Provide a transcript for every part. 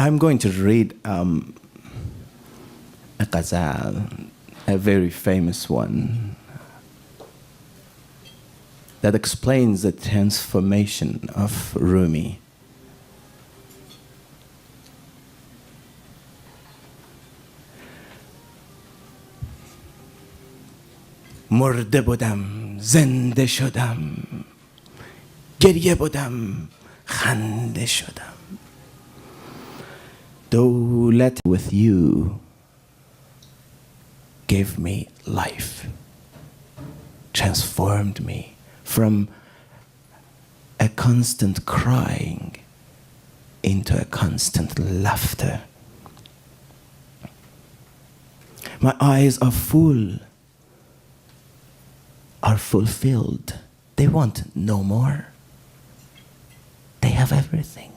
I'm going to read a ghazal, a very famous one, that explains the transformation of Rumi. مرده بودم زنده شدم گریه بودم خنده شدم دولت with you gave me life, transformed me from a constant crying into a constant laughter. My eyes are full, are fulfilled. They want no more. They have everything.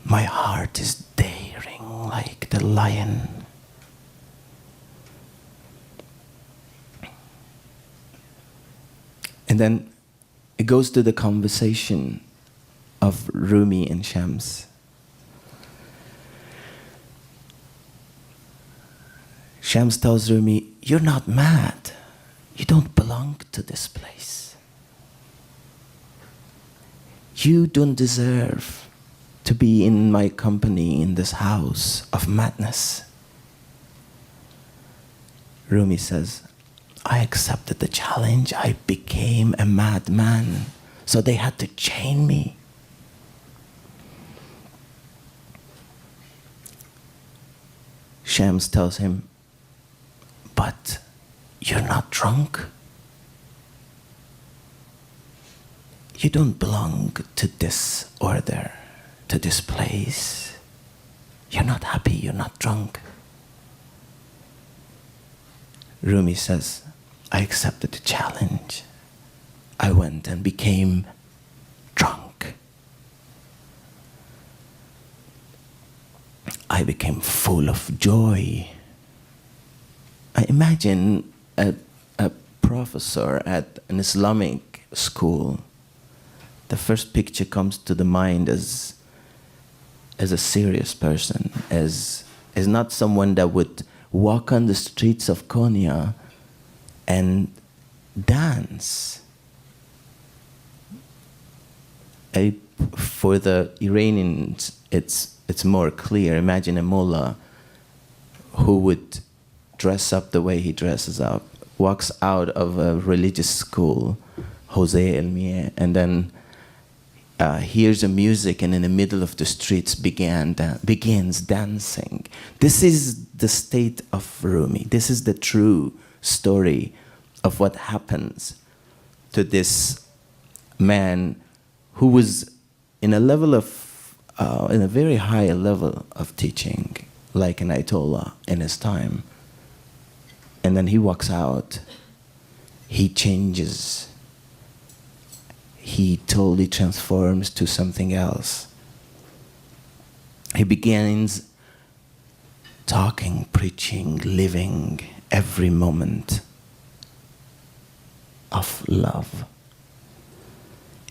My heart is daring like the lion. And then it goes to the conversation of Rumi and Shams. Shams tells Rumi, you're not mad. You don't belong to this place. You don't deserve to be in my company in this house of madness. Rumi says, I accepted the challenge. I became a madman. So they had to chain me. Shams tells him, but you're not drunk. You don't belong to this order, to this place. You're not happy, you're not drunk. Rumi says, I accepted the challenge. I went and became drunk. I became full of joy. I imagine a professor at an Islamic school. The first picture comes to the mind as a serious person, as not someone that would walk on the streets of Konya and dance. For the Iranians, it's more clear. Imagine a mullah who would dress up the way he dresses up, walks out of a religious school, Jose Elmiye, and then hears the music and in the middle of the streets begins dancing. This is the state of Rumi. This is the true story of what happens to this man who was in a level of, in a very high level of teaching, like an Ayatollah in his time. And then he walks out, he changes, he totally transforms to something else. He begins talking, preaching, living every moment of love.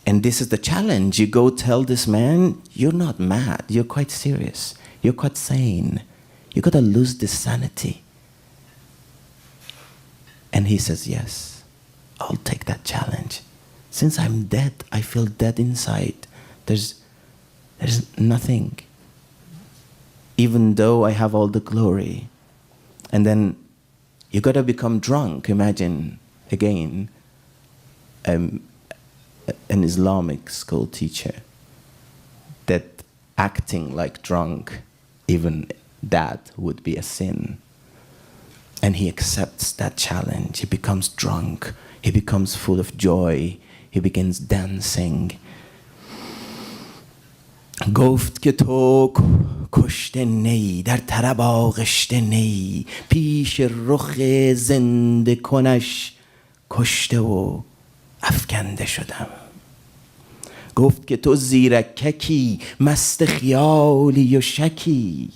And this is the challenge. You go tell this man, you're not mad, you're quite serious, you're quite sane. You gotta lose this sanity. And he says, yes, I'll take that challenge. Since I'm dead, I feel dead inside. There's nothing. Even though I have all the glory. And then you gotta become drunk. Imagine, again, an Islamic school teacher that acting like drunk, even that would be a sin. And he accepts that challenge. He becomes drunk. He becomes full of joy. He begins dancing. گفت که تو کشته نی در طرب آغشته نی پیش رخ زنده کنش کشته و افکنده شدم گفت که تو زیرککی مست خیالی و شکی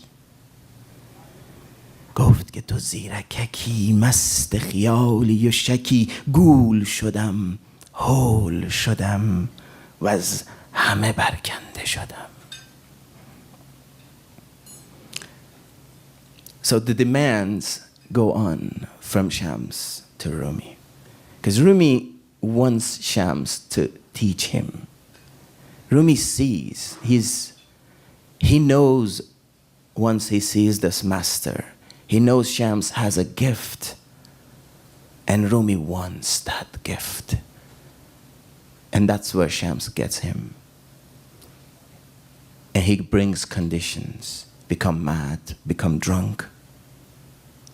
گفت که تو زیرککی مست خیالی و شکی گول شدم هول شدم و از همه برکنده شدم. So the demands go on from Shams to Rumi. Because Rumi wants Shams to teach him. Rumi sees, he knows once he sees this master, he knows Shams has a gift, and Rumi wants that gift. And that's where Shams gets him. And he brings conditions, become mad, become drunk.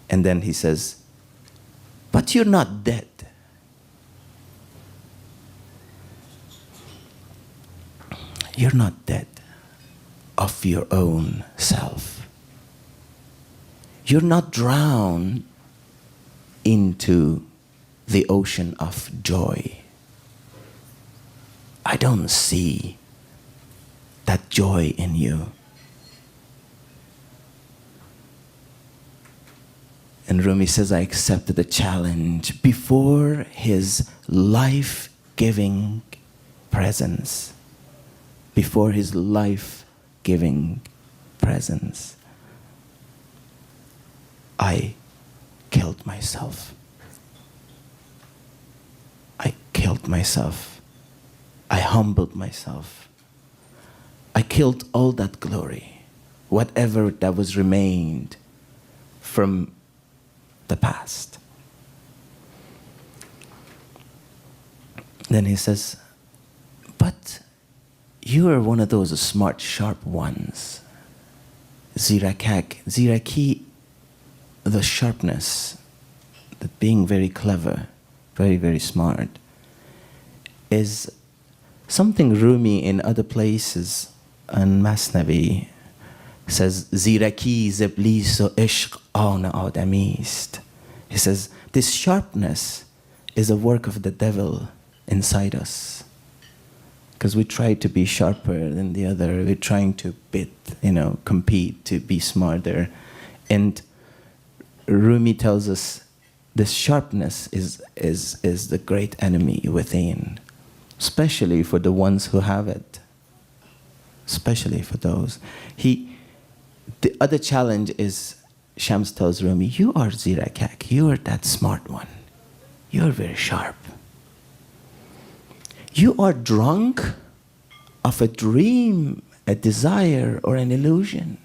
And then he says, but you're not dead. You're not dead of your own self. You're not drowned into the ocean of joy. I don't see that joy in you. And Rumi says, I accepted the challenge before his life-giving presence. Before his life-giving presence, I killed myself. I killed myself. I humbled myself. I killed all that glory, whatever that was remained from the past. Then he says, but you are one of those smart, sharp ones. Zirakak, ziraki, the sharpness, the being very clever, very, very smart, is something Rumi in other places and Masnavi says, Ziraki zeblis o ishq an adamist. He says, this sharpness is a work of the devil inside us. Because we try to be sharper than the other. We're trying to compete, to be smarter. And Rumi tells us this sharpness is the great enemy within, especially for the ones who have it. Especially for those. The other challenge is, Shams tells Rumi, you are Zirakak, you are that smart one. You are very sharp. You are drunk of a dream, a desire, or an illusion.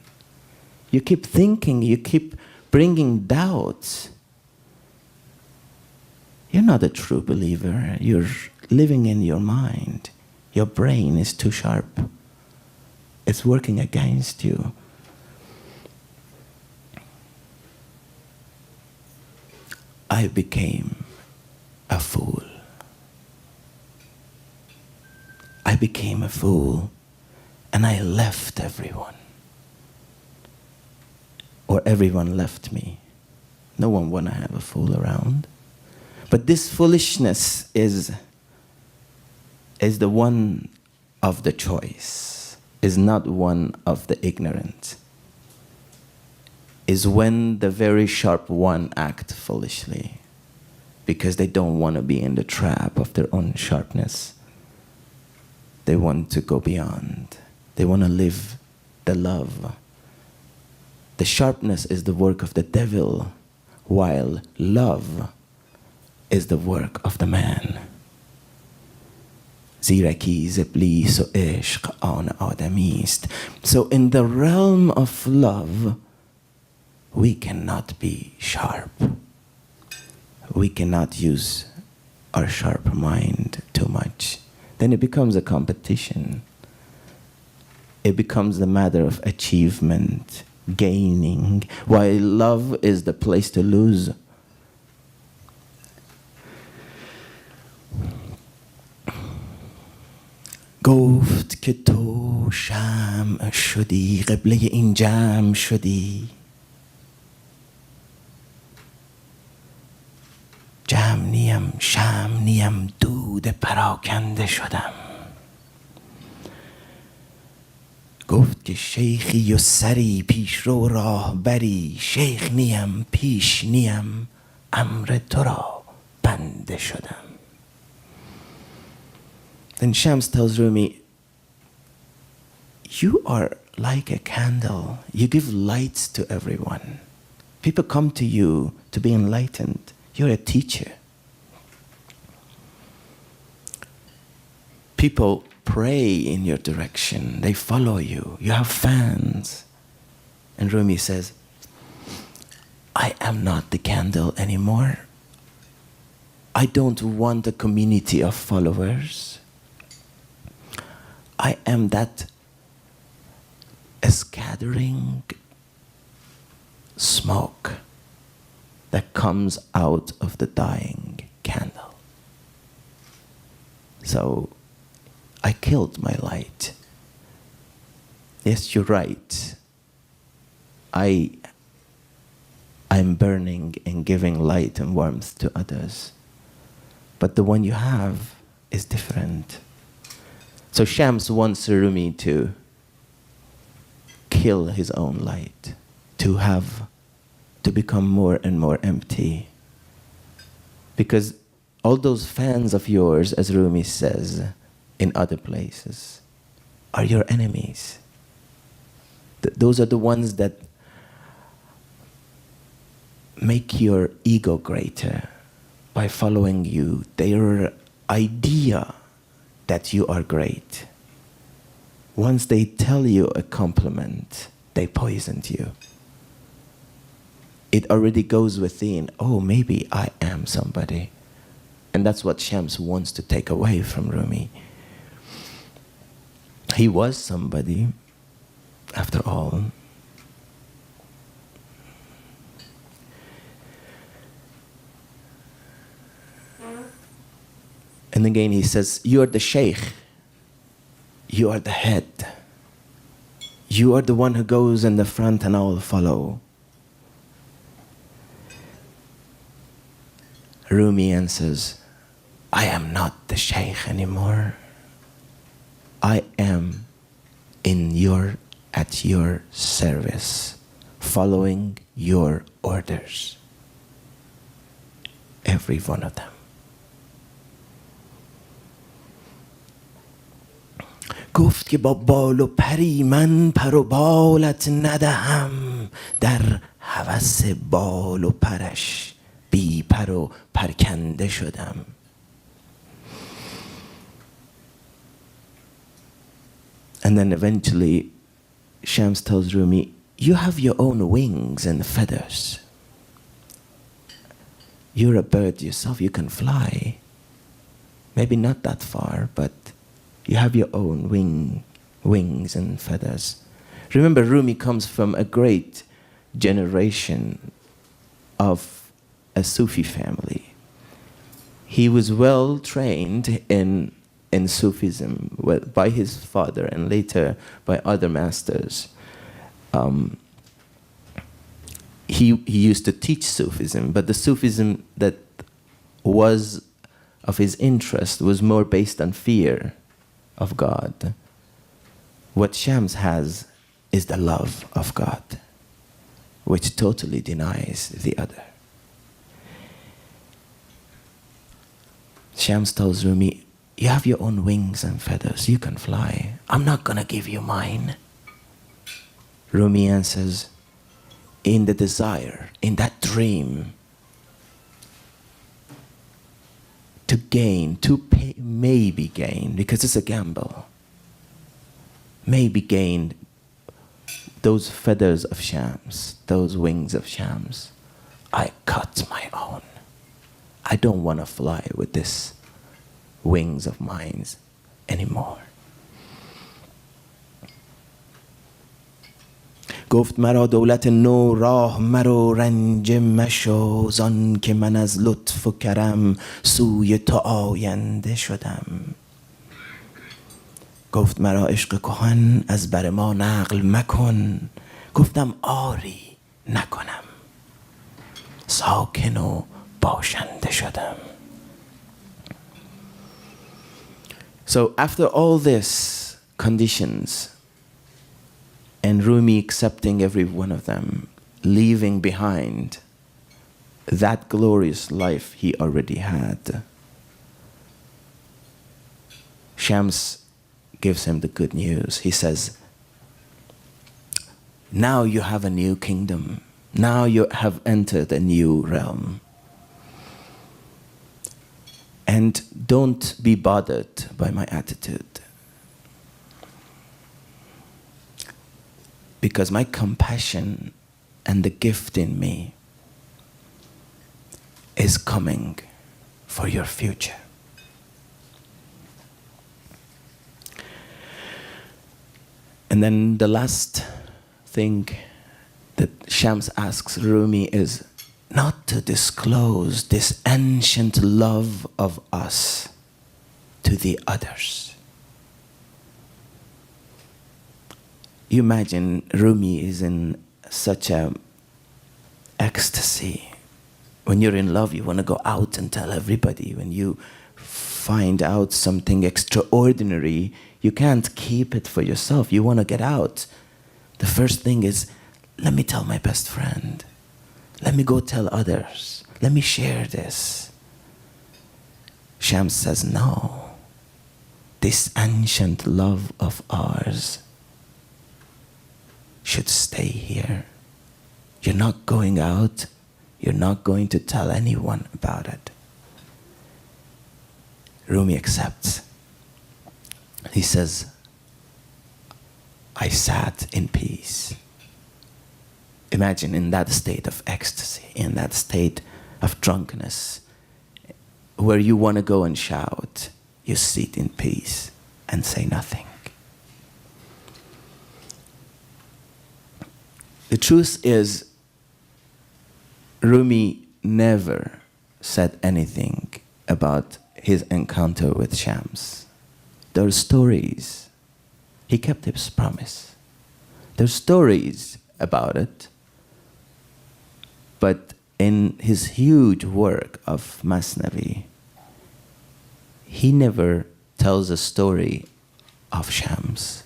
You keep thinking, you keep bringing doubts. You're not a true believer. You're living in your mind. Your brain is too sharp. It's working against you. I became a fool. I became a fool, and I left everyone. Or everyone left me. No one want to have a fool around. But this foolishness is the one of the choice, is not one of the ignorant. Is when the very sharp one act foolishly because they don't want to be in the trap of their own sharpness. They want to go beyond. They want to live the love. The sharpness is the work of the devil, while love is the work of the man. زیرکی ز ابلیس و عشق آن آدمی است. So in the realm of love, we cannot be sharp. We cannot use our sharp mind too much. Then it becomes a competition. It becomes a matter of achievement, gaining, while love is the place to lose. گفت که تو شمع شدی، قبله این جمع شدی. جمع نیم، شمع نیم، دود پراکنده شدم. گفت که شیخی و سری پیش رو راه بری. شیخ نیم، پیش نیم، امر تو را بنده شدم. Then Shams tells Rumi, you are like a candle. You give light to everyone. People come to you to be enlightened. You're a teacher. People pray in your direction. They follow you. You have fans. And Rumi says, I am not the candle anymore. I don't want a community of followers. I am that scattering smoke that comes out of the dying candle. So I killed my light. Yes, you're right. I'm burning and giving light and warmth to others. But the one you have is different. So Shams wants Rumi to kill his own light, to become more and more empty. Because all those fans of yours, as Rumi says in other places, are your enemies. Those are the ones that make your ego greater by following you. Their idea that you are great. Once they tell you a compliment, they poisoned you. It already goes within, oh, maybe I am somebody. And that's what Shams wants to take away from Rumi. He was somebody, after all. And again he says, you are the sheikh. You are the head. You are the one who goes in the front and I will follow. Rumi answers, I am not the sheikh anymore. I am at your service, following your orders. Every one of them. گفت که با بال و پری من پر و بالت ندهم در هوس بال و پرش بی پر و پرکنده شدم. And then eventually Shams tells Rumi, you have your own wings and feathers. You're a bird yourself, you can fly. Maybe not that far, but you have your own wings and feathers. Remember, Rumi comes from a great generation of a Sufi family. He was well trained in Sufism by his father and later by other masters. He used to teach Sufism, but the Sufism that was of his interest was more based on fear of God. What Shams has is the love of God, which totally denies the other. Shams tells Rumi, you have your own wings and feathers, you can fly. I'm not gonna give you mine. Rumi answers, in the desire, in that dream, to gain, maybe gain, because it's a gamble, maybe gain those feathers of Shams, those wings of Shams. I cut my own. I don't want to fly with this wings of mine anymore. گفت مرا دولت نو راه مرو رنج مشو زان که من از لطف و کرم سوی تو آینده شدم. گفت مرا عشق کهن از بر ما نقل مکن. گفتم آری نکنم ساکن و باشنده شدم. So after all this conditions, and Rumi accepting every one of them, leaving behind that glorious life he already had, Shams gives him the good news. He says, Now you have a new kingdom. Now you have entered a new realm. And don't be bothered by my attitude. Because my compassion and the gift in me is coming for your future. And then the last thing that Shams asks Rumi is not to disclose this ancient love of us to the others. You imagine Rumi is in such a ecstasy. When you're in love, you want to go out and tell everybody. When you find out something extraordinary, you can't keep it for yourself. You want to get out. The first thing is, let me tell my best friend. Let me go tell others. Let me share this. Shams says, no. This ancient love of ours should stay here. You're not going out. You're not going to tell anyone about it. Rumi accepts. He says, I sat in peace. Imagine in that state of ecstasy, in that state of drunkenness, where you want to go and shout, you sit in peace and say nothing. The truth is, Rumi never said anything about his encounter with Shams. There are stories. He kept his promise. There are stories about it. But in his huge work of Masnavi, he never tells a story of Shams.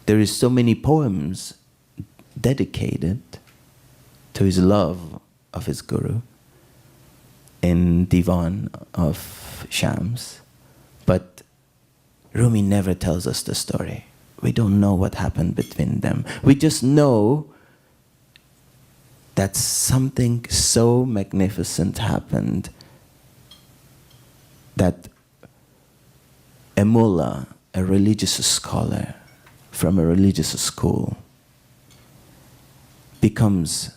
There is so many poems dedicated to his love of his guru in Divan of Shams. But Rumi never tells us the story. We don't know what happened between them. We just know that something so magnificent happened that a mullah, a religious scholar from a religious school, becomes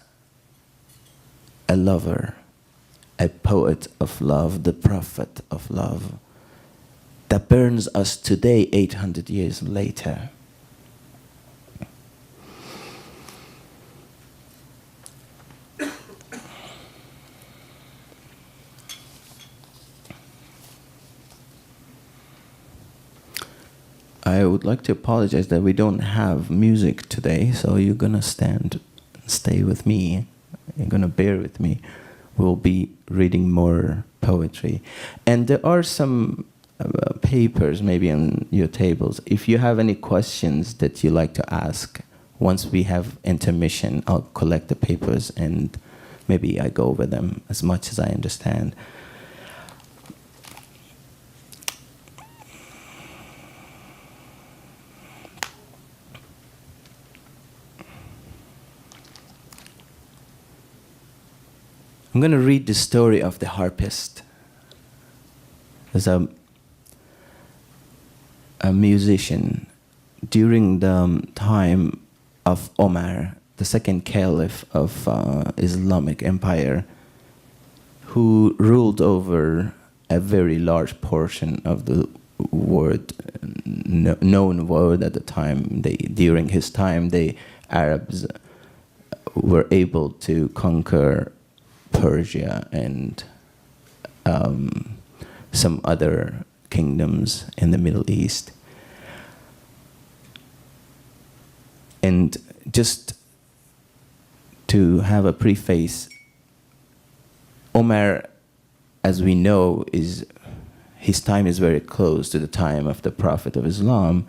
a lover, a poet of love, the prophet of love, that burns us today 800 years later. I would like to apologize that we don't have music today, so you're gonna stay with me. You're gonna bear with me. We'll be reading more poetry. And there are some papers maybe on your tables. If you have any questions that you like to ask, once we have intermission, I'll collect the papers and maybe I go over them as much as I understand. I'm going to read the story of the harpist. There's a musician during the time of Omar, the second caliph of Islamic Empire, who ruled over a very large portion of the world, known world at the time. During his time, the Arabs were able to conquer Persia and some other kingdoms in the Middle East. And just to have a preface, Omar, as we know, his time is very close to the time of the Prophet of Islam,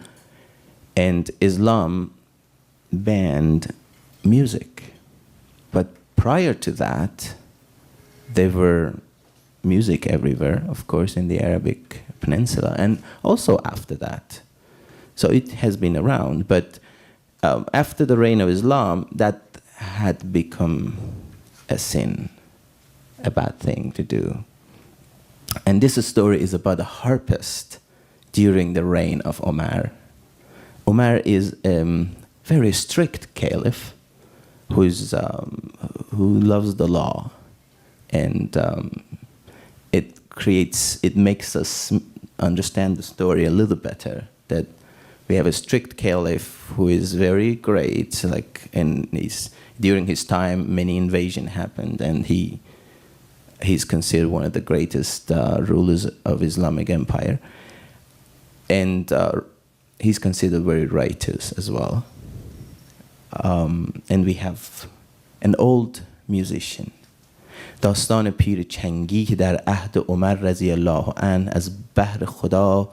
and Islam banned music. But prior to that, there were music everywhere, of course, in the Arabic Peninsula, and also after that. So it has been around, but after the reign of Islam, that had become a sin, a bad thing to do. And this story is about a harpist during the reign of Omar. Omar is a very strict caliph who loves the law, and it makes us understand the story a little better. That we have a strict caliph who is very great, and during his time many invasions happened, and he's considered one of the greatest rulers of Islamic Empire, and he's considered very righteous as well. And we have an old musician. داستان پیر چنگی که در عهد عمر رضی الله عنه از بهر خدا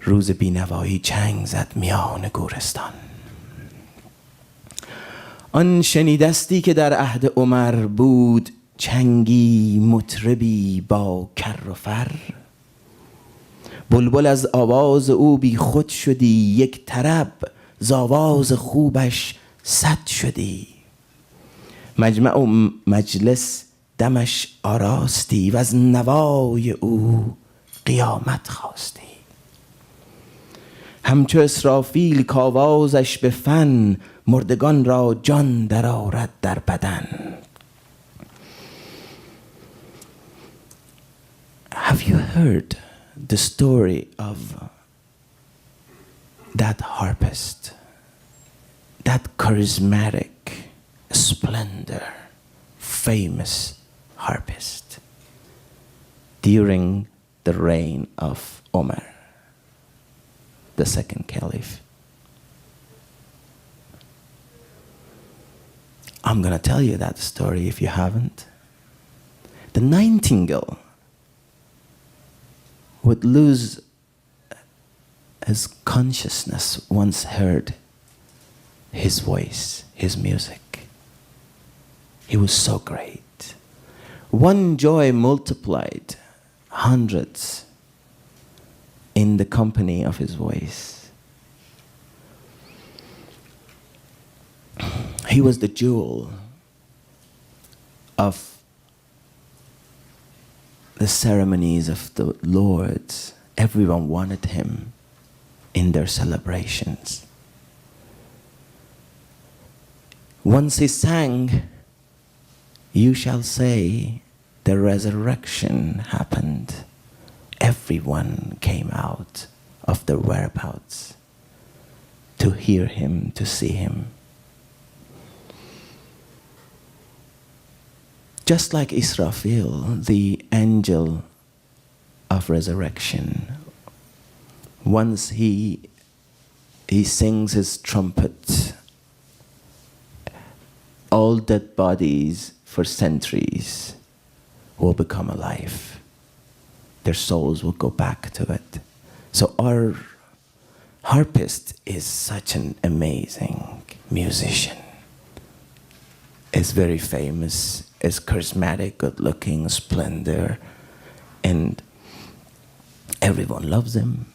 روز بینوایی چنگ زد میان گورستان. آن شنیدستی که در عهد عمر بود چنگی مطربی با کر و فر. بلبل از آواز او بی خود شدی، یک طرب ز آواز خوبش صد شدی. مجمع و مجلس دمش آراستی و از نوای او قیامت خواستی. همچو اسرافیل کآوازش به فن مردگان را جان درآرد در بدن. Have you heard the story of that harpist, that charismatic, splendor, famous harpist during the reign of Omar, the second caliph? I'm going to tell you that story if you haven't. The nightingale would lose his consciousness once heard his voice, his music. He was so great. One joy multiplied hundreds in the company of his voice. He was the jewel of the ceremonies of the lords. Everyone wanted him in their celebrations. Once he sang, you shall say, the resurrection happened. Everyone came out of their whereabouts to hear him, to see him. Just like Israfil, the angel of resurrection, once he sings his trumpet, all dead bodies for centuries will become alive. Their souls will go back to it. So our harpist is such an amazing musician. Is very famous, is charismatic, good looking, splendor, and everyone loves him.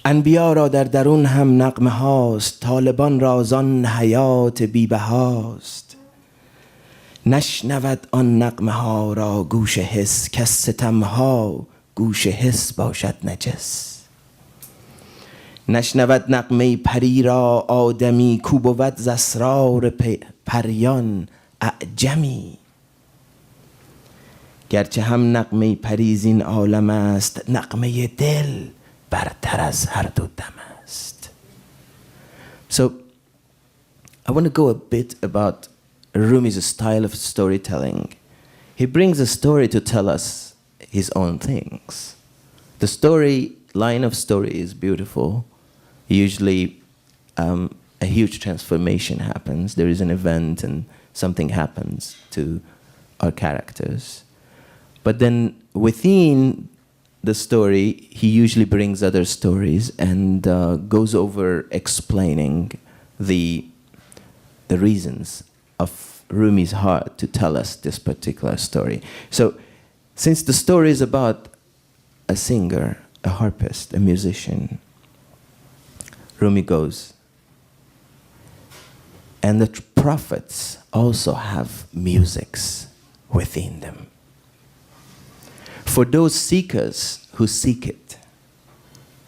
انبیا را در درون هم نغمه هاست، طالبان را زان حیات بی‌به هاست. نشنود آن نغمه ها را گوش حس، کز ستم ها گوش حس باشد نجس. نشنود نغمه پری را آدمی، کو بود ز اسرار پریان اعجمی. گرچه هم نغمه پری زین عالم است، نغمه دل برتر از هر دو دم است. So I want to go a bit about Rumi's style of storytelling. He brings a story to tell us his own things. The line of story is beautiful. Usually a huge transformation happens. There is an event and something happens to our characters. But then within the story, he usually brings other stories and goes over explaining the reasons of Rumi's heart to tell us this particular story. So, since the story is about a singer, a harpist, a musician, Rumi goes, and the prophets also have musics within them. For those seekers who seek it,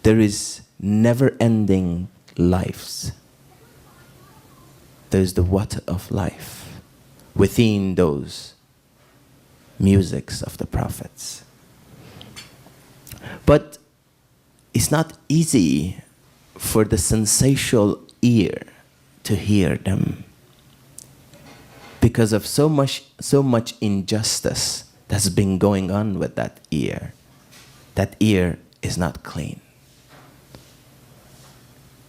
there is never-ending lives. There is the water of life within those musics of the prophets. But it's not easy for the sensual ear to hear them because of so much injustice that's been going on with that ear. That ear is not clean.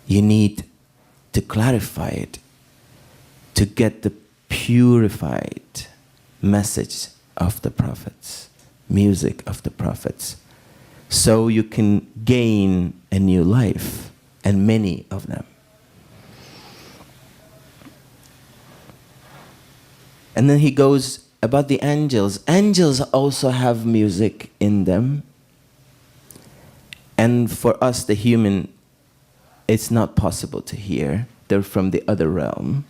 You need to clarify it to get the purified message of the prophets, music of the prophets, so you can gain a new life, and many of them. And then he goes about the angels. Angels also have music in them. And for us, the human, it's not possible to hear. They're from the other realm.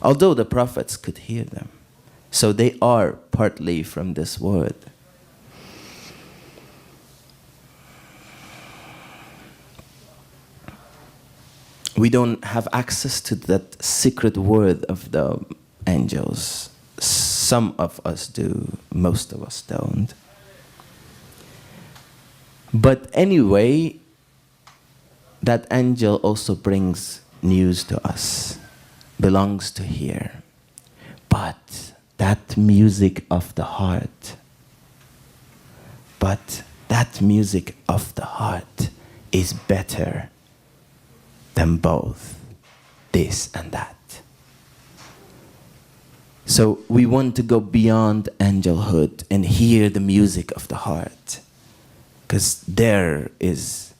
Although the prophets could hear them. So they are partly from this world. We don't have access to that secret word of the angels. Some of us do, most of us don't. But anyway, that angel also brings news to us, belongs to here. But that music of the heart, is better than both this and that. So we want to go beyond angelhood and hear the music of the heart, because there is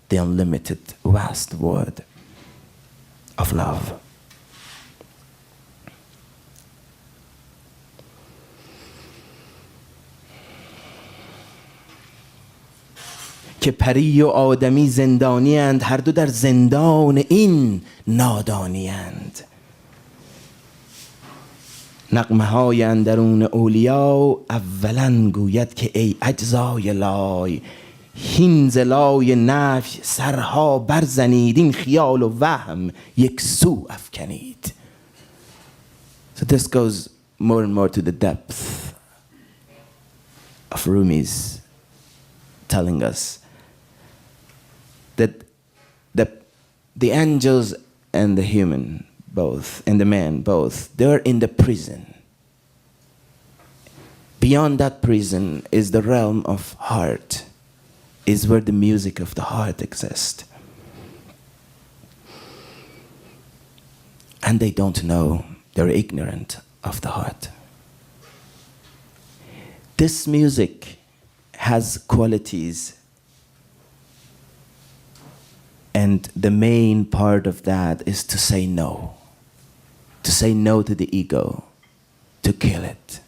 the unlimited vast world of love. که پری و آدمی زندانی اند، هر دو در زندان این نادانی اند. نغمه های اندرون اولیا اولا گوید که ای اجزای لای، هین ز لای نفی سرها برزنید، این خیال و وهم یک سو افکنید. So this goes more and more to the depth of Rumi's telling us that the angels and the human both, and the man both, they're in the prison. Beyond that prison is the realm of heart, is where the music of the heart exists. And they don't know, they're ignorant of the heart. This music has qualities, and the main part of that is to say no. To say no to the ego, to kill it.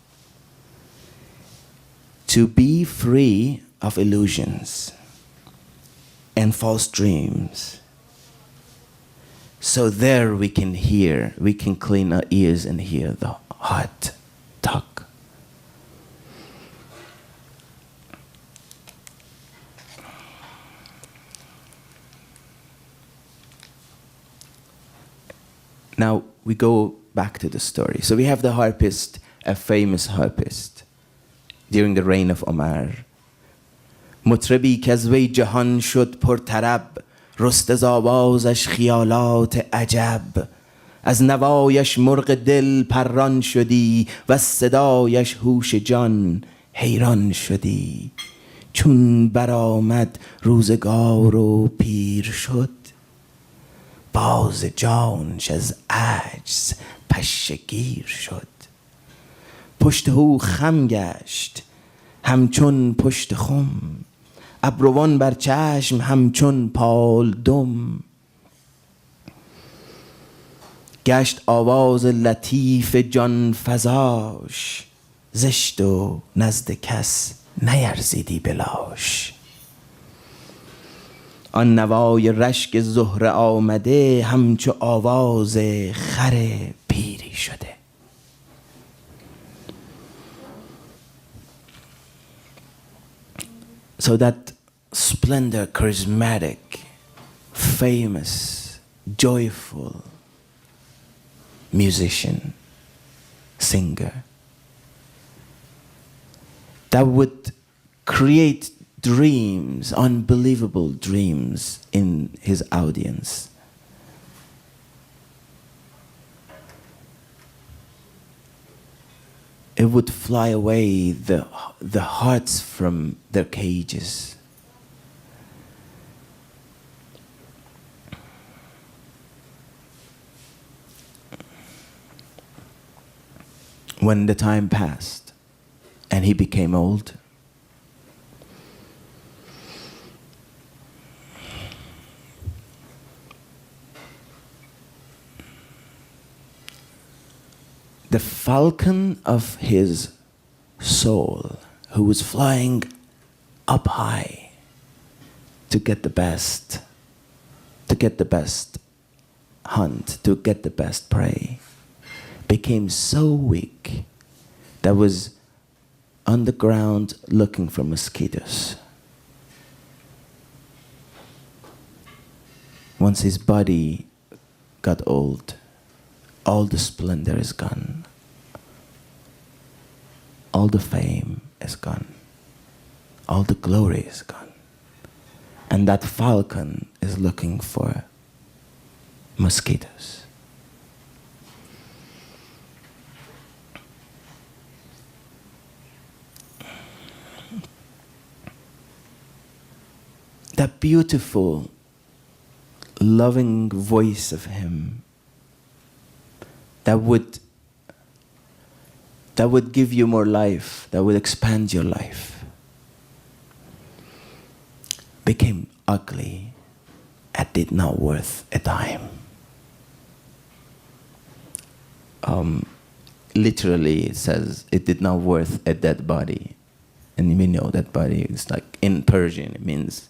To be free of illusions and false dreams. So there we can hear, we can clean our ears and hear the heart talk. Now we go back to the story. So we have the harpist, a famous harpist, during the reign of Omar. مطربی که از وی جهان شد پرطرب، رست از آوازش خیالات عجب. از نوایش مرغ دل پران شدی، و از صدایش هوش جان حیران شدی. چون برآمد روزگار و پیر شد، باز جانش از عجز پشه گیر شد. پشت او خم گشت همچون پشت خم، ابروان بر چشم همچون پال دم. گشت آواز لطیف جان فزاش، زشت و نزد کس نیرزیدی بلاش. آن نوای رشک زهره آمده، همچو آواز خر پیری شده. So that splendor, charismatic, famous, joyful musician, singer, that would create dreams, unbelievable dreams in his audience. It would fly away the hearts from their cages. When the time passed and he became old, the falcon of his soul, who was flying up high to get the best hunt, to get the best prey, became so weak that was on the ground looking for mosquitoes. Once his body got old, all the splendor is gone. All the fame is gone. All the glory is gone. And that falcon is looking for mosquitoes. That beautiful, loving voice of him that would give you more life, that would expand your life, became ugly and did not worth a dime. Literally, it says it did not worth a dead body. And we know that body is like, in Persian, it means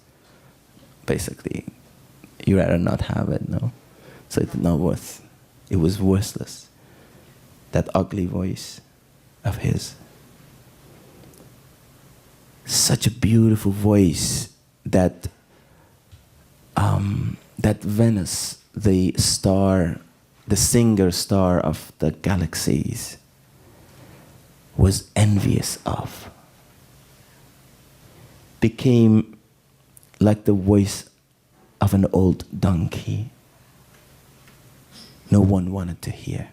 basically, you rather not have it, no? So it did not worth, it was worthless. That ugly voice of his. Such a beautiful voice that that Venus, the star, the singer star of the galaxies, was envious of, became like the voice of an old donkey. No one wanted to hear.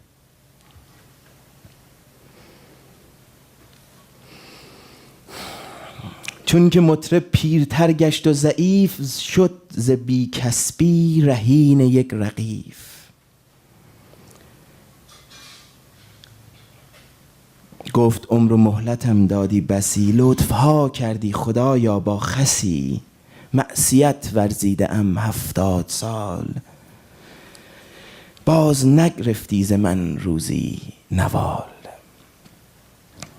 چون که مطرب پیرتر گشت و ضعیف شد، ز بی کسبی رهین یک رغیف. گفت عمر و مهلتم دادی بسی، لطفها کردی خدایا با خسی. معصیت ورزیده ام 70 سال، باز نگرفتی ز من روزی نوال.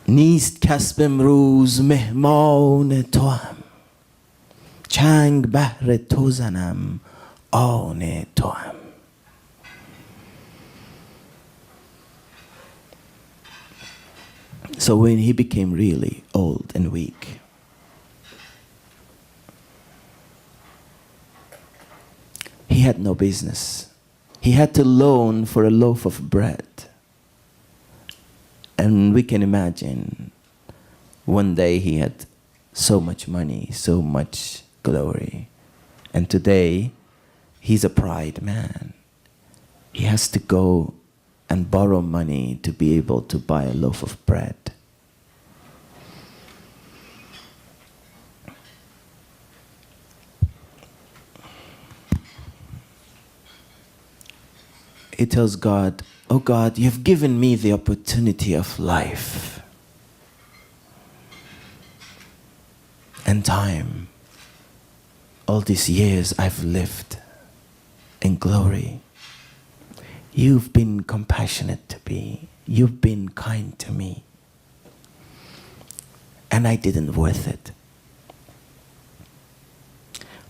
نیست کسب امروز مهمان تو هم، چنگ بهر تو زنم آن تو هم. So when he became really old and weak, he had no business. He had to loan for a loaf of bread. And we can imagine one day he had so much money, so much glory. And today he's a pride man. He has to go and borrow money to be able to buy a loaf of bread. He tells God, oh God, you've given me the opportunity of life and time all these years I've lived in glory, you've been compassionate to me. You've been kind to me. And I didn't worth it.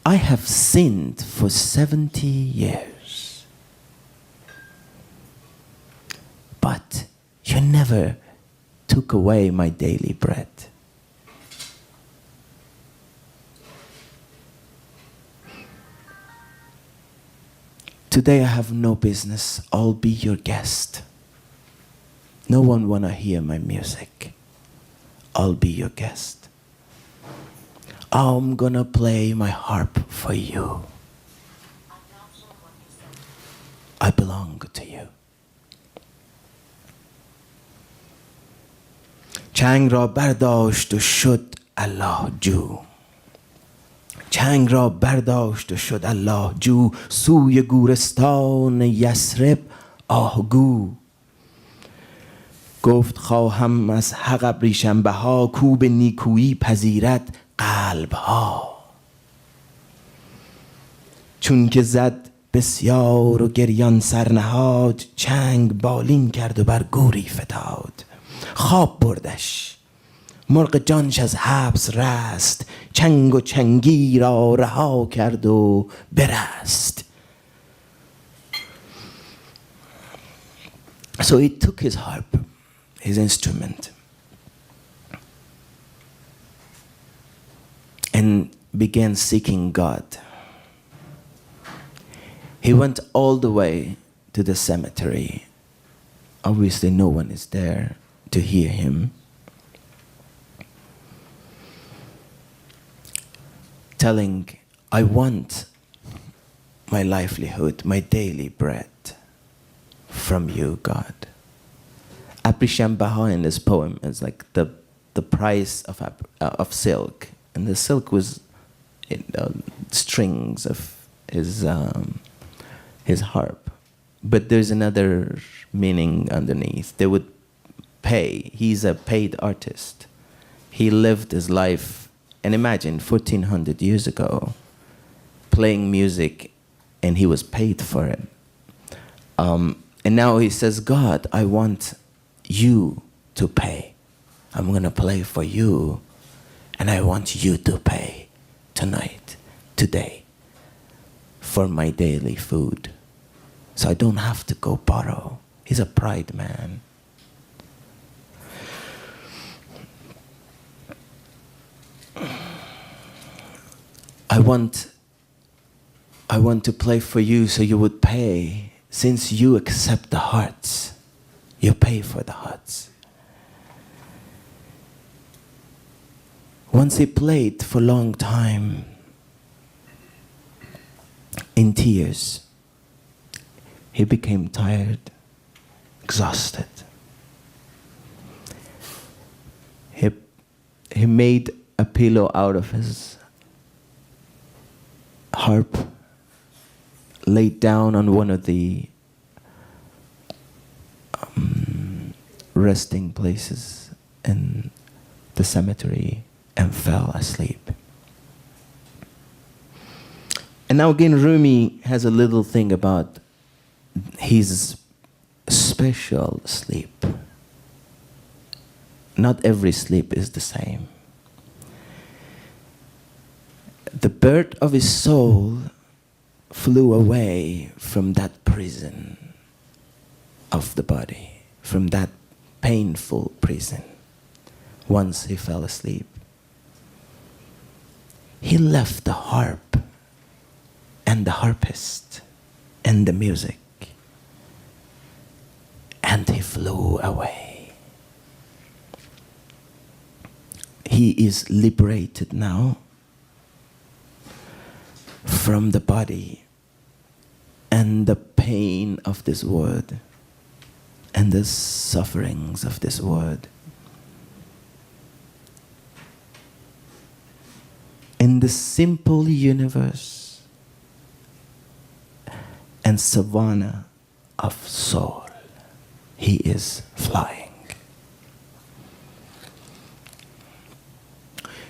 I have sinned for 70 years. But you never took away my daily bread. Today I have no business. I'll be your guest. No one wanna hear my music. I'll be your guest. I'm gonna play my harp for you. I belong to you. چنگ را برداشت و شد الله جو. چنگ را برداشت و شد الله جو. سوی گورستان یثرب آهگو. گفت خواهم از حق ابریشم بها. کو به نیکویی پذیرد قلب ها. چون که زد بسیار و گریان سرنهاد. چنگ بالین کرد و بر گوری فتاد. خواب بردش مرغ جانش از حبس رست. چنگ و چنگی را رها کرد و برست. So he took his harp, his instrument, and began seeking God. He went all the way to the cemetery. Obviously no one is there to hear him. Telling, I want my livelihood, my daily bread from you, God. Aprisham Baha in this poem is like the price of silk. And the silk was strings of his harp. But there's another meaning underneath. They would pay. He's a paid artist. He lived his life, and imagine 1400 years ago, playing music, and he was paid for it. And now he says, God, I want you to pay. I'm gonna play for you, and I want you to pay tonight, today, for my daily food. So I don't have to go borrow. He's a pride man. I want to play for you so you would pay. Since you accept the hearts, you pay for the hearts. Once he played for a long time, in tears, he became tired, exhausted. He made a pillow out of his harp, laid down on one of the resting places in the cemetery and fell asleep. And now again, Rumi has a little thing about his special sleep. Not every sleep is the same. The bird of his soul flew away from that prison of the body, from that painful prison, once he fell asleep. He left the harp and the harpist and the music, and he flew away. He is liberated now from the body and the pain of this world and the sufferings of this world. In the simple universe and savanna of soul, he is flying.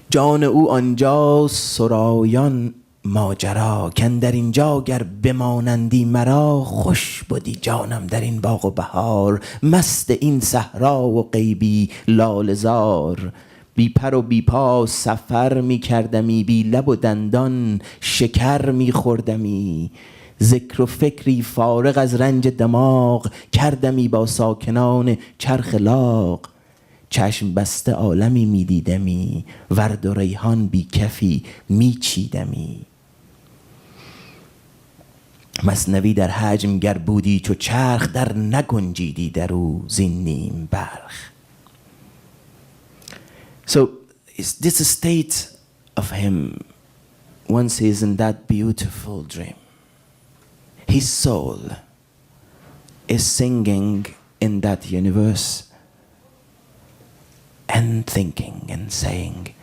جان او آنجا سرایان ماجرا کن در اینجا گر بمانندی مرا خوش بودی جانم در این باغ و بهار مست این صحرا و غیبی لالزار بی پر و بی پا سفر می کردمی بی لب و دندان شکر می خوردمی ذکر و فکری فارغ از رنج دماغ کردمی با ساکنان چرخ لاغ چشم بسته عالمی می دیدمی ورد و ریحان بی کفی می چیدمی مثنوی در حجم گر بودی چو چرخ در نگنجیدی در او زین نیم برخ. So this state of him once he's in that beautiful dream, his soul is singing in that universe and thinking and saying,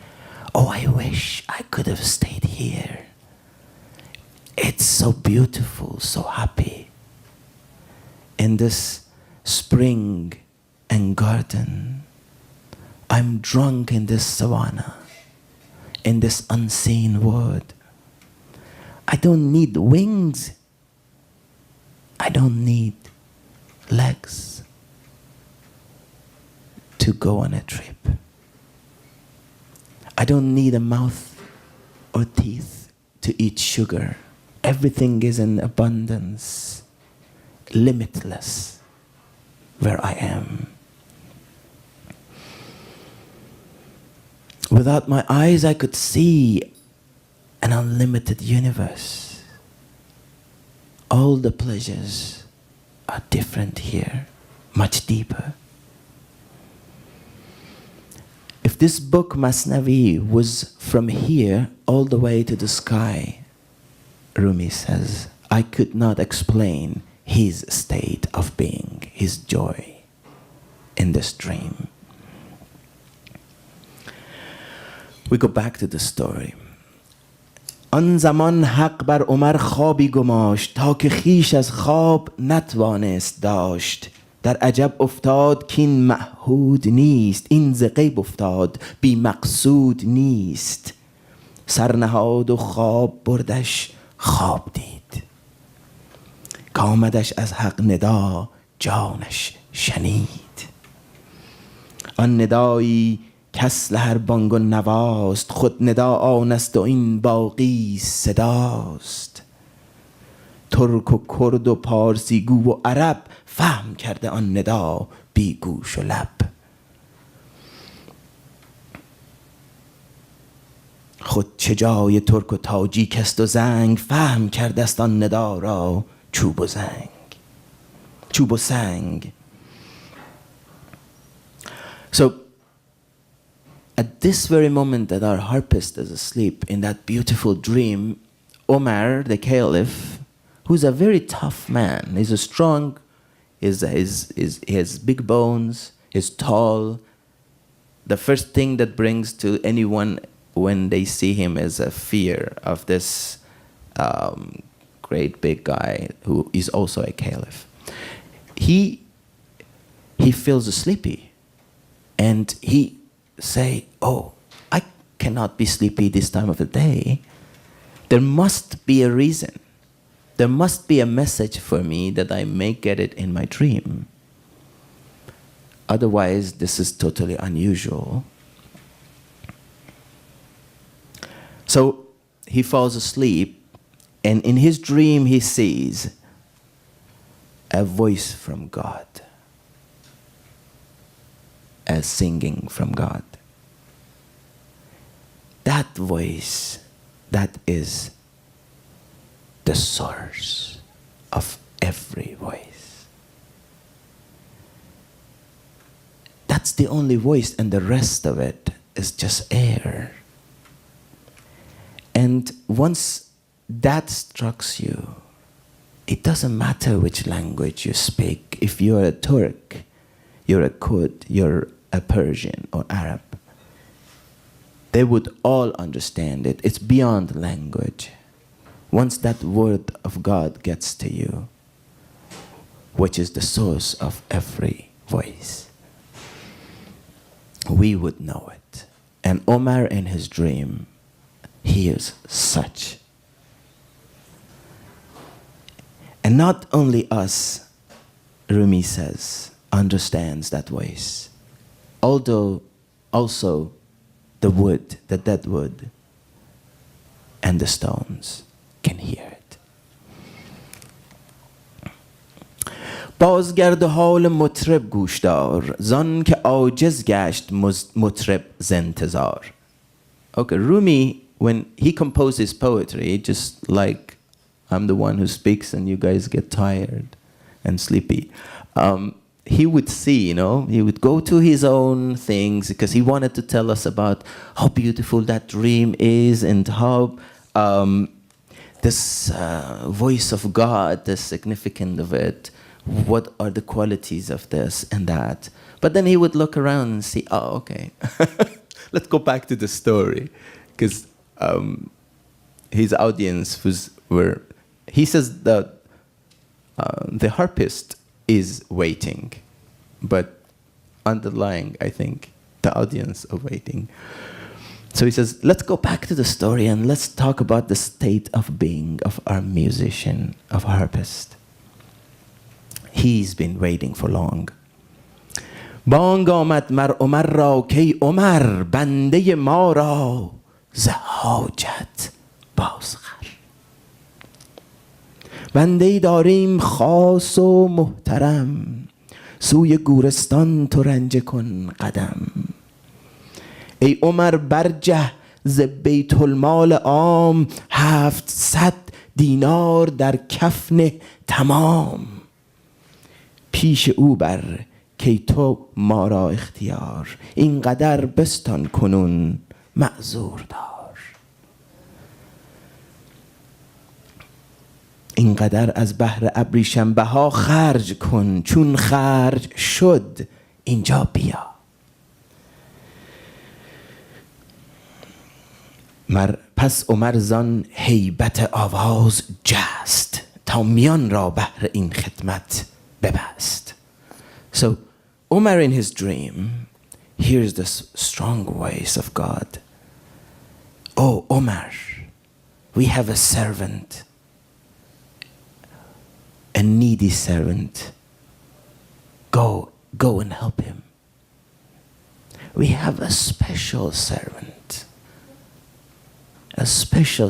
oh, I wish I could have stayed here. It's so beautiful, so happy. In this spring and garden, I'm drunk in this savanna, in this unseen world. I don't need wings. I don't need legs to go on a trip. I don't need a mouth or teeth to eat sugar. Everything is in abundance, limitless, where I am. Without my eyes, I could see an unlimited universe. All the pleasures are different here, much deeper. If this book, Masnavi, was from here all the way to the sky, Rumi says, I could not explain his state of being, his joy in this dream. We go back to the story. آن زمان حق بر عمر خوابی گماشت تا که خیش از خواب نتوانست داشت در عجب افتاد کین معهود نیست این ز غیب افتاد بی مقصود نیست سرنهاد و خواب بردش خواب دید کامدش از حق ندا جانش شنید آن ندایی کس لهر بانگ و نواست خود ندا آنست و این باقی صداست ترک و کرد و پارسی گو و عرب فهم کرده آن ندا بی گوش و لب خود چه جای ترک و تاجیک است و زنگ فهم کرده است آن ندا را چوب و سنگ. So at this very moment that our harpist is asleep in that beautiful dream, Omar, the caliph, who's a very tough man, he's a strong, he has big bones, he's tall. The first thing that brings to anyone when they see him is a fear of this great big guy who is also a caliph. He feels sleepy and he say, oh, I cannot be sleepy this time of the day. There must be a reason. There must be a message for me that I may get it in my dream. Otherwise, this is totally unusual. So he falls asleep, and in his dream he sees a voice from God, a singing from God. That voice, that is the source of every voice. That's the only voice, and the rest of it is just air. And once that strikes you, it doesn't matter which language you speak. If you're a Turk, you're a Kurd, you're a Persian or Arab, they would all understand it. It's beyond language. Once that word of God gets to you, which is the source of every voice, we would know it. And Omar in his dream hears such And not only us, Rumi says, understands that voice. Although also the wood, the dead wood, and the stones can hear it. بازگرد حال مطرب گوش دار زان که عاجز گشت مطرب ز انتظار. Okay, Rumi, when he composes poetry, just like I'm the one who speaks and you guys get tired and sleepy, he would see, he would go to his own things because he wanted to tell us about how beautiful that dream is and how this voice of God, the significance of it, what are the qualities of this and that. But then he would look around and see, oh, okay, let's go back to the story. Because his audience he says that the harpist is waiting, but underlying, I think, the audience are waiting. So he says, let's go back to the story and let's talk about the state of being of our musician, of harpist. He's been waiting for long. بانگ آمد مر عمر را کی عمر بنده ما را ز حاجت بازخر. بنده‌ای داریم خاص و محترم سوی گورستان تو رنجه کن قدم. ای عمر برجه ز بیت المال عام 700 دینار در کفن تمام. پیش او بر کی تو ما را اختیار اینقدر بستان کنون معذور دار. اینقدر از بهر ابریشم بها خرج کن چون خرج شد اینجا بیا. پس عمر زان هیبت آواز جست تا میان را بهر این خدمت ببست. So Umar in his dream hears this strong voice of God. Oh Umar, we have a servant, a needy servant. Go and help him. We have a special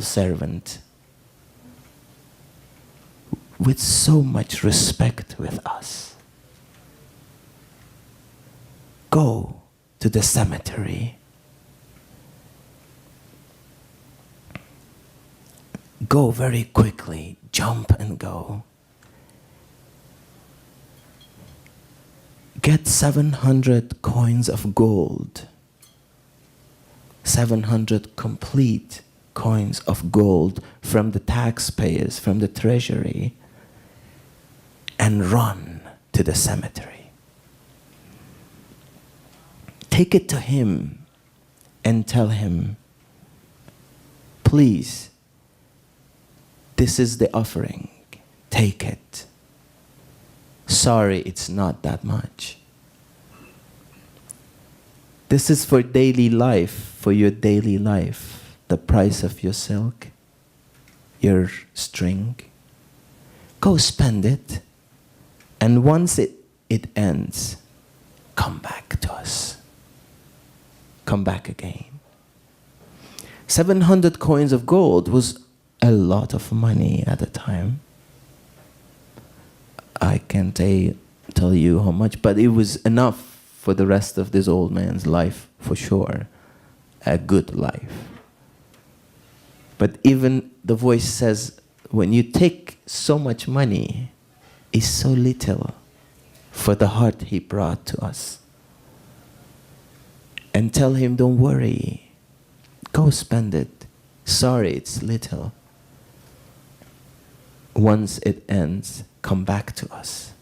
servant with so much respect with us. Go to the cemetery. Go very quickly, jump and go. Get 700 coins of gold, 700 complete coins of gold from the taxpayers, from the treasury, and run to the cemetery. Take it to him and tell him, please, this is the offering, take it. Sorry, it's not that much. This is for daily life, for your daily life, the price of your silk, your string. Go spend it, and once it ends, come back to us. Come back again. 700 coins of gold was a lot of money at the time. I can't tell you how much, but it was enough for the rest of this old man's life, for sure. A good life. But even the voice says, when you take so much money, it's so little for the heart he brought to us. And tell him, don't worry, go spend it. Sorry, it's little. Once it ends, come back to us.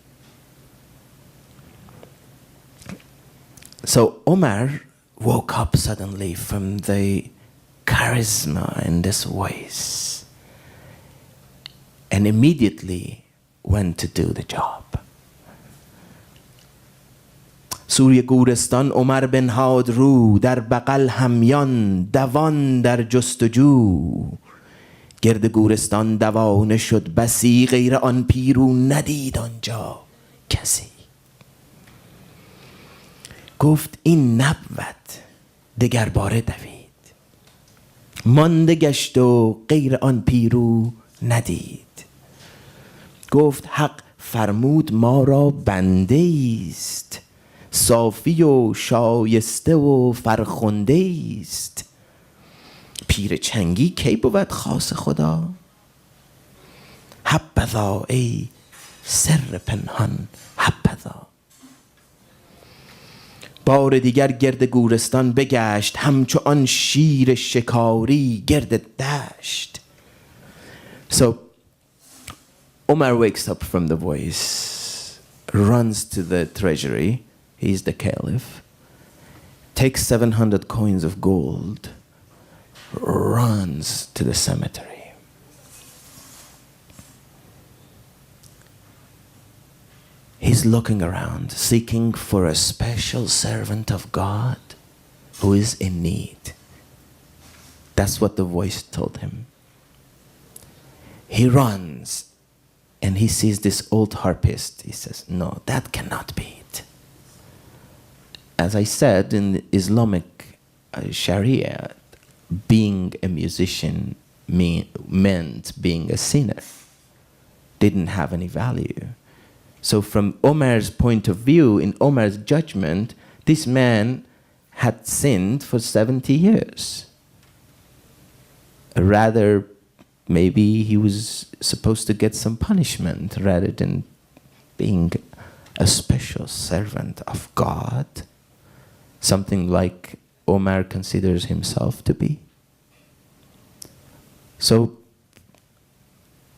So Omar woke up suddenly from the charisma in this voice and immediately went to do the job. سوی گورستان عمر بنهاد رو در بغل همیان دوان در جستجو گرد گورستان دوانه شد بسی، غیر آن پیرو ندید آنجا کسی. گفت این نبود دگر باره دوید، مانده گشت و غیر آن پیرو ندید. گفت حق فرمود ما را بنده است، صافی و شایسته و فرخنده است. پیر چنگی کی بود خاص خدا، حبذا ای سر پنهان حبذا. بار دیگر گرد گورستان بگشت، همچو آن شیر شکاری گرد دشت. So Omar wakes up from the voice, runs to the treasury, he's the caliph, takes 700 coins of gold, runs to the cemetery. He's looking around, seeking for a special servant of God who is in need. That's what the voice told him. He runs and he sees this old harpist. He says, no, that cannot be it. As I said, in Islamic Sharia, being a musician meant being a sinner, didn't have any value. So from Omar's point of view, in Omar's judgment, this man had sinned for 70 years. Rather, maybe he was supposed to get some punishment rather than being a special servant of God, something like Omar considers himself to be. So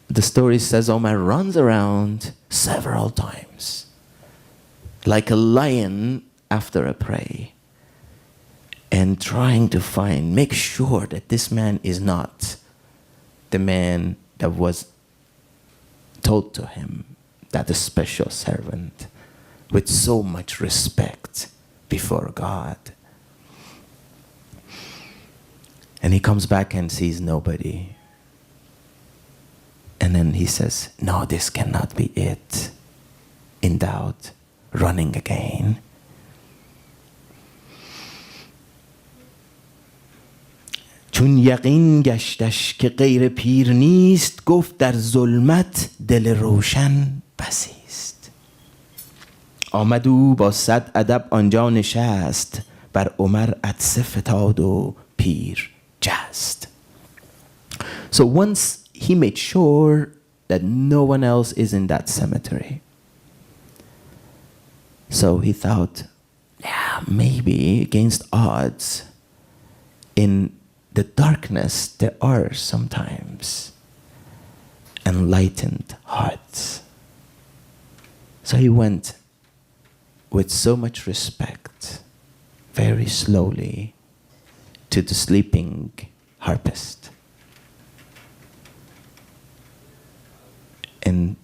the story says Omar runs around several times like a lion after a prey and trying to make sure that this man is not the man that was told to him, that a special servant with so much respect before God. And he comes back and sees nobody. And then he says, no, this cannot be it. In doubt, running again. چون یقین گشتش که غیر پیر نیست، گفت در ظلمت دل روشن بسی است. آمد او با 100 ادب آنجا نشست، بر عمر عطسه فتاد و پیر جست. So once he made sure that no one else is in that cemetery. So he thought, yeah, maybe against odds, in the darkness there are sometimes enlightened hearts. So he went with so much respect, very slowly, to the sleeping harpist. And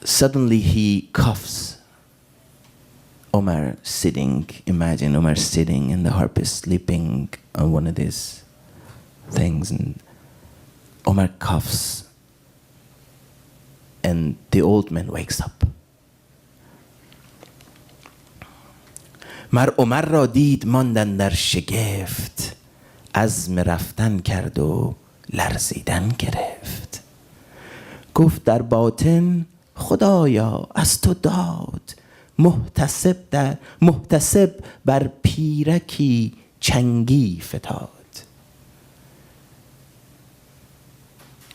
suddenly he cuffs Omar sitting. Imagine Omar sitting and the harpist sleeping on one of these things, and Omar cuffs, and the old man wakes up. مر عمر را دید ماندن در شگفت، عزم رفتن کرد و لرزیدن گرفت. گفت در باطن خدایا از تو داد، محتسب بر پیرکی چنگی فتاد.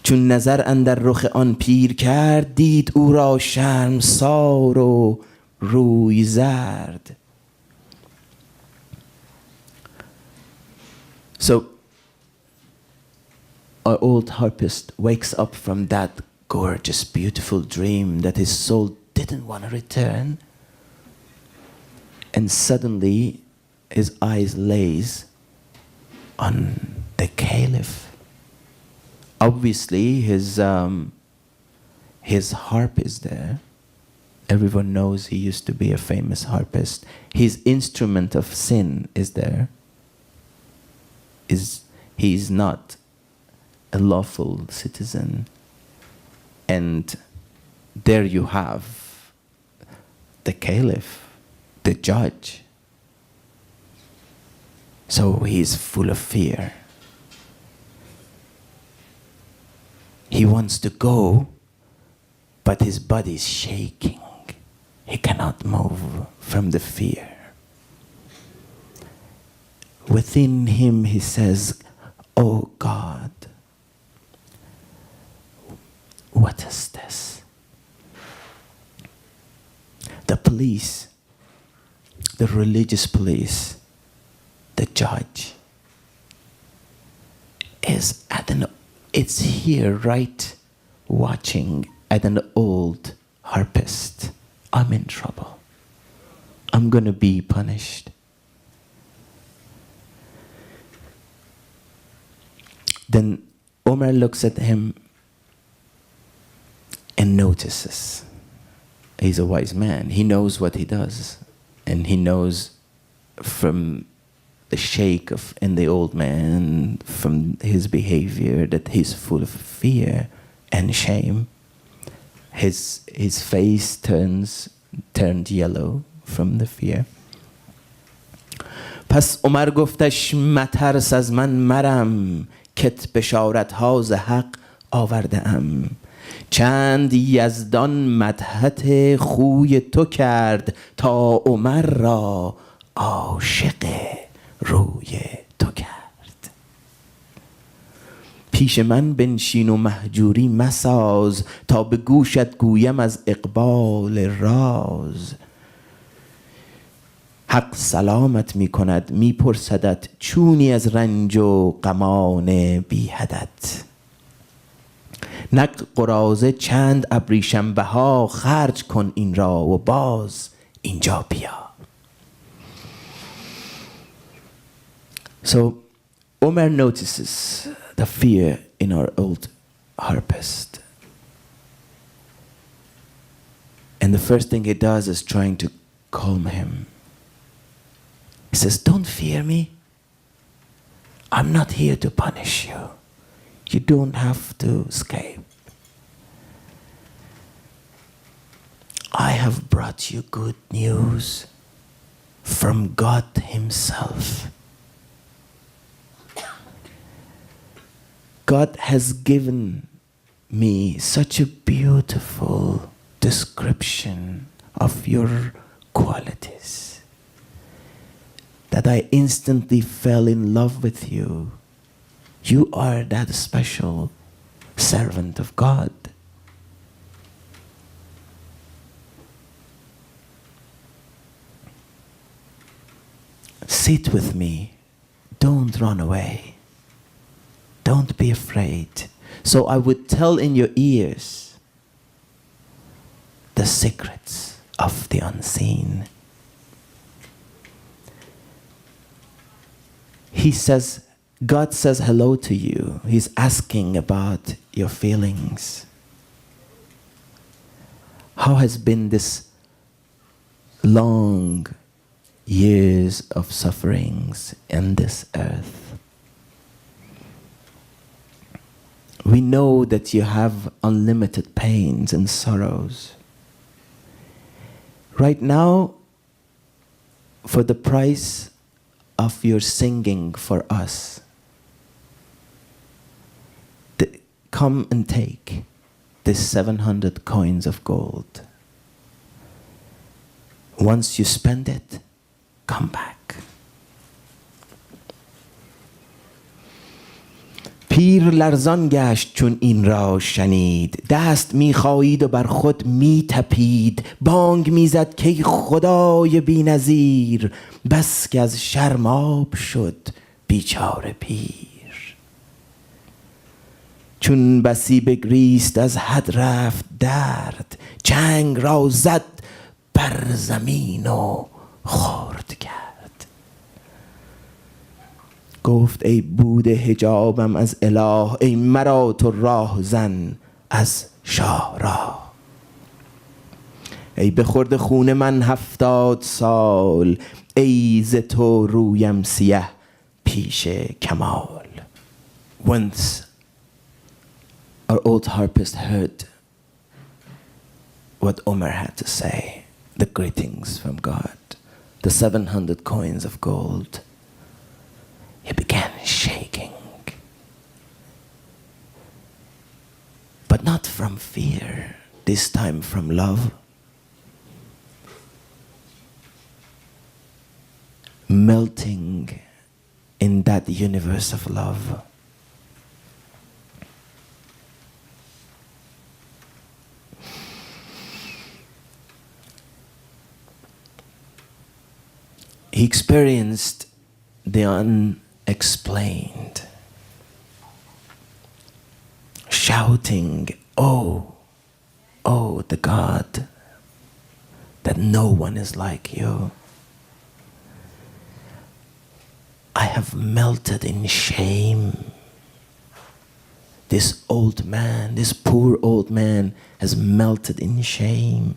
چون نظر اندر رخ آن پیر کرد، دید او را شرمسار و روی زرد. So, our old harpist wakes up from that gorgeous, beautiful dream that his soul didn't want to return, and suddenly his eyes lays on the caliph. Obviously, his harp is there, Everyone knows he used to be a famous harpist. His instrument of sin is there. He is not a lawful citizen. And there you have the caliph, the judge. So he is full of fear. He wants to go, but his body is shaking. He cannot move from the fear. Within him he says, "Oh God, what is this?" The police, the religious police, the judge is it's here, right, watching at an old harpist. I'm in trouble. I'm going to be punished. Then Omar looks at him and notices. He's a wise man. He knows what he does. And he knows from the shake in the old man, from his behavior, that he's full of fear and shame. His face turned yellow from the fear. پس عمر گفتش مترس از من مرم، کت بشارت ها ز حق آورده ام. چند یزدان مدحت خوی تو کرد، تا عمر را عاشق روی تو کرد. پیش من بنشین و مهجوری مساز، تا به گوشت گویم از اقبال راز. حق سلامت می کند می پرسدت، چونی از رنج و غمان بی حدت. نق قراضه چند ابریشم بها، خرج کن این را و باز اینجا بیا. So Omar notices the fear in our old harpist. And the first thing he does is trying to calm him. He says, "Don't fear me. I'm not here to punish you. You don't have to escape. I have brought you good news from God Himself. God has given me such a beautiful description of your qualities that I instantly fell in love with you. You are that special servant of God. Sit with me. Don't run away. Don't be afraid." So I would tell in your ears the secrets of the unseen. He says, God says hello to you. He's asking about your feelings. How has been this long years of sufferings in this earth? We know that you have unlimited pains and sorrows. Right now, for the price of your singing for us, come and take this 700 coins of gold. Once you spend it, come back. پیر لرزان گشت چون این را شنید، دست می‌خایید و بر خود می‌تپید، بانگ می‌زد که خدای بی‌نظیر، بس که از شرم آب شد بیچاره پیر. چون بسی بگریست از حد رفت درد، چنگ را زد بر زمین و خرد کرد. گفت ای بود حجابم از اله، ای مرا تو راه زن از شاه راه. ای بخورد خون من 70 سال، ای ز تو رویم سیه پیش کمال. Once our old harpist heard what Omar had to say, the greetings from God, the 700 coins of gold. He began shaking, but not from fear, this time from love. Melting in that universe of love. He experienced the unexplained, shouting, "Oh, oh, the God, that no one is like you. I have melted in shame. This old man, this poor old man has melted in shame."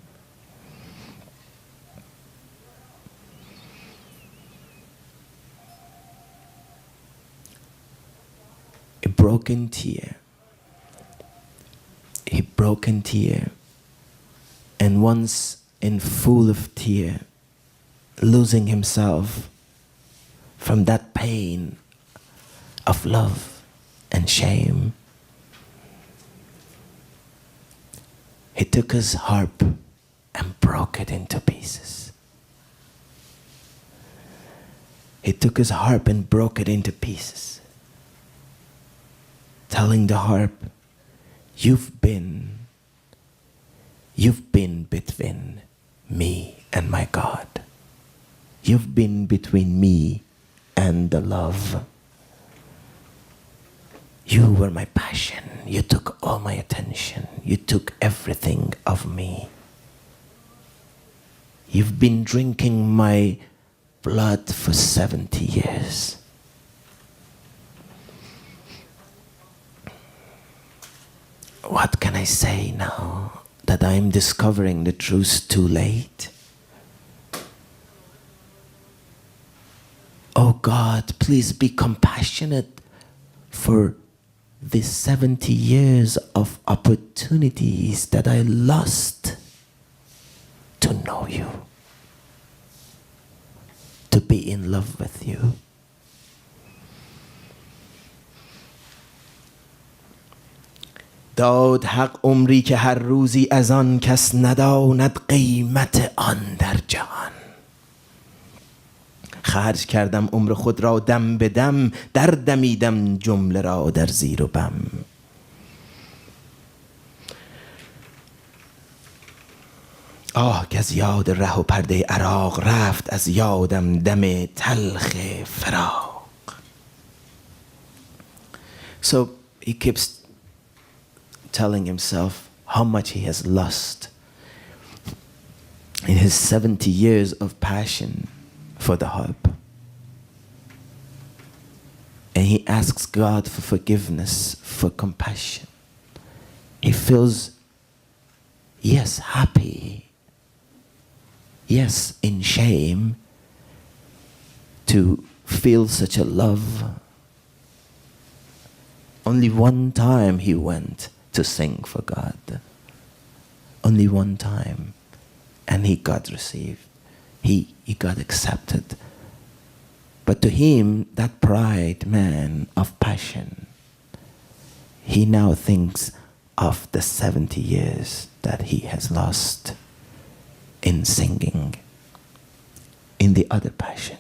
A broken tear, and once in full of tear, losing himself from that pain of love and shame, he took his harp and broke it into pieces. He took his harp and broke it into pieces, telling the harp, you've been between me and my God. You've been between me and the love. You were my passion. You took all my attention. You took everything of me. You've been drinking my blood for 70 years. What can I say now that I'm discovering the truth too late? Oh God, please be compassionate for the 70 years of opportunities that I lost to know you, to be in love with you. داد حق عمری که هر روزی از آن کس نداند قیمت آن در جهان. خرج کردم عمر خود را دم به دم، در دمیدم جمله را در زیر و بم. آه که از یاد ره و پرده عراق رفت از یادم دم تلخ فراق. So he keeps telling himself how much he has lost in his 70 years of passion for the harp. And he asks God for forgiveness, for compassion. He feels, yes, happy, yes, in shame to feel such a love. Only one time he went to sing for God. Only one time. And he got received. He got accepted. But to him, that pride man of passion, he now thinks of the 70 years that he has lost in singing, in the other passion.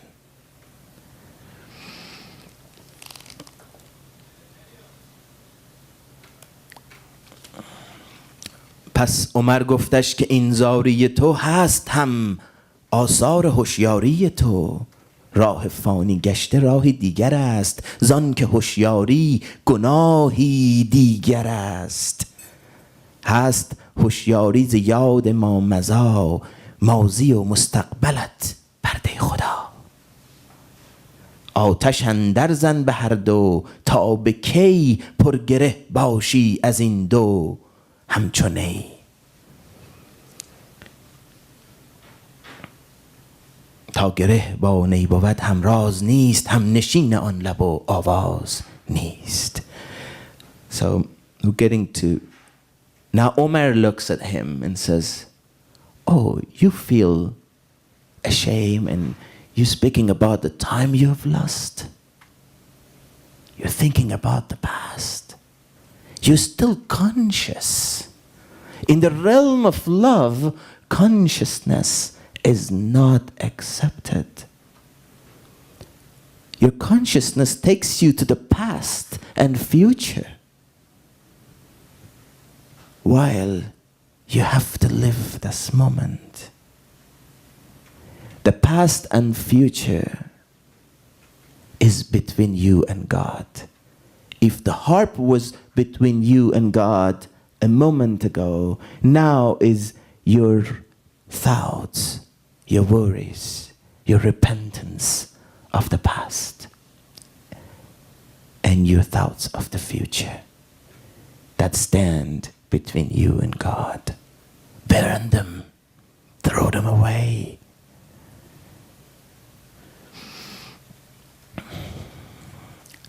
پس عمر گفتش که این زاری تو هست هم آثار هوشیاری تو. راه فانی گشته راهی دیگر است، زان که هوشیاری گناهی دیگر است. هست هوشیاری ز یاد ما مضی، ماضی و مستقبلت پرده خدا. آتش اندر زن به هر دو، تا به کی پرگره باشی از این دو همچو نی. تا گره با نی بود هم راز نیست هم نشین آن لب و آواز نیست. So we're getting to, now Omar looks at him and says, oh, you feel ashamed and you're speaking about the time you have lost. You're thinking about the past. You're still conscious. In the realm of love, consciousness is not accepted. Your consciousness takes you to the past and future, while you have to live this moment. The past and future is between you and God. If the harp was between you and God a moment ago, now is your thoughts, your worries, your repentance of the past, and your thoughts of the future that stand between you and God. Burn them, throw them away.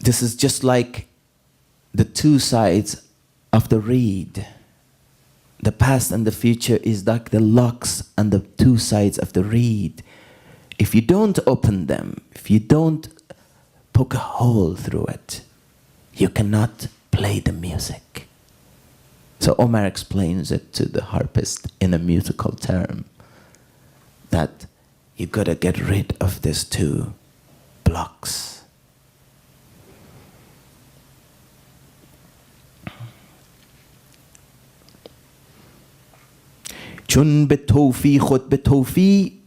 This is just like the two sides of the reed. The past and the future is like the locks and the two sides of the reed. If you don't open them, if you don't poke a hole through it, you cannot play the music. So Omar explains it to the harpist in a musical term, that you gotta get rid of these two blocks. چون به توفی خود به توفی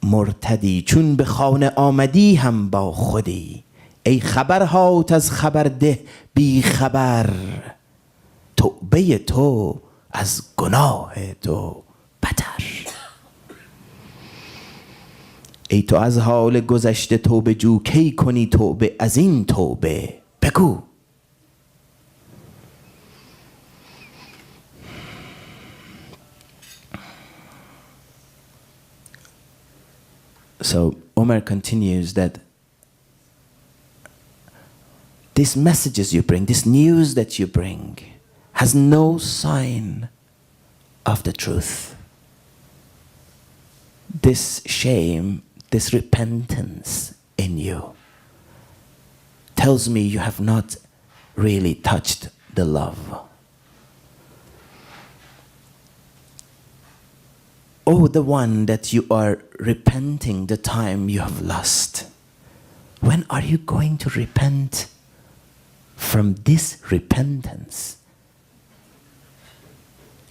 مرتدی، چون به خانه آمدی هم با خودی. ای خبرهات از خبر ده بی خبر، توبه تو از گناه تو بتر. ای تو از حال گذشته توبه جو، کی کنی توبه از این توبه بگو. So Omar continues that these messages you bring, this news that you bring, has no sign of the truth. This shame, this repentance in you tells me you have not really touched the love. Oh, the one that you are repenting the time you have lost. When are you going to repent from this repentance?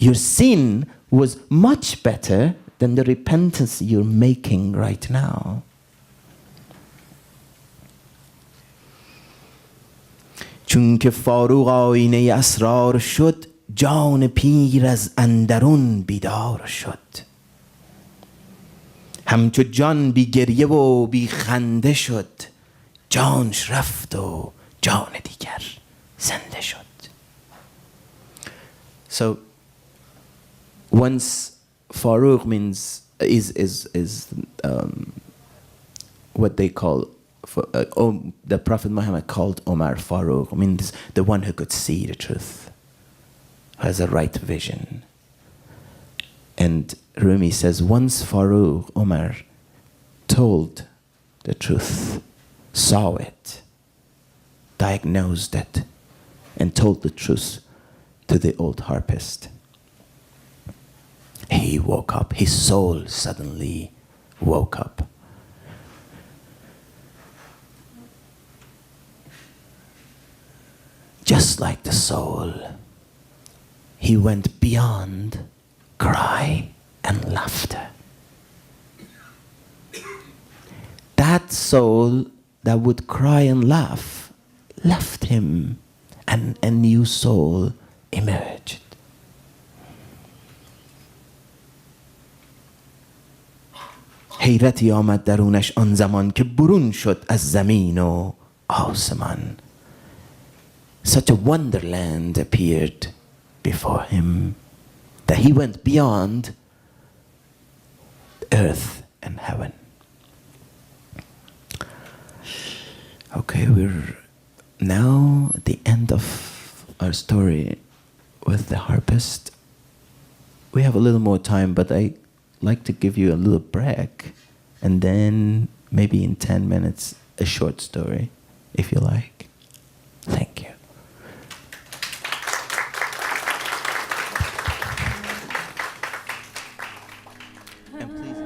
Your sin was much better than the repentance you're making right now. چون که فاروق آینه اسرار شد، جان پیر از اندرون بیدار شد. همچو جان بی گریه و بی خنده شد، جانش رفت و جان دیگر زنده شد. So once Farooq means is what they call the Prophet Muhammad called Omar Farooq, means the one who could see the truth, who has a right vision. And Rumi says, once Farooq, Omar, told the truth, saw it, diagnosed it, and told the truth to the old harpist, he woke up. His soul suddenly woke up. Just like the soul, he went beyond cry and laughter. That soul that would cry and laugh left him, and a new soul emerged. حیرتی آمد درونش آن زمان که برون شد از زمین و آسمان. Such a wonderland appeared before him that he went beyond earth and heaven. Okay, we're now at the end of our story with the harpist. We have a little more time, but I like to give you a little break, and then maybe in 10 minutes, a short story, if you like. Thank you. And please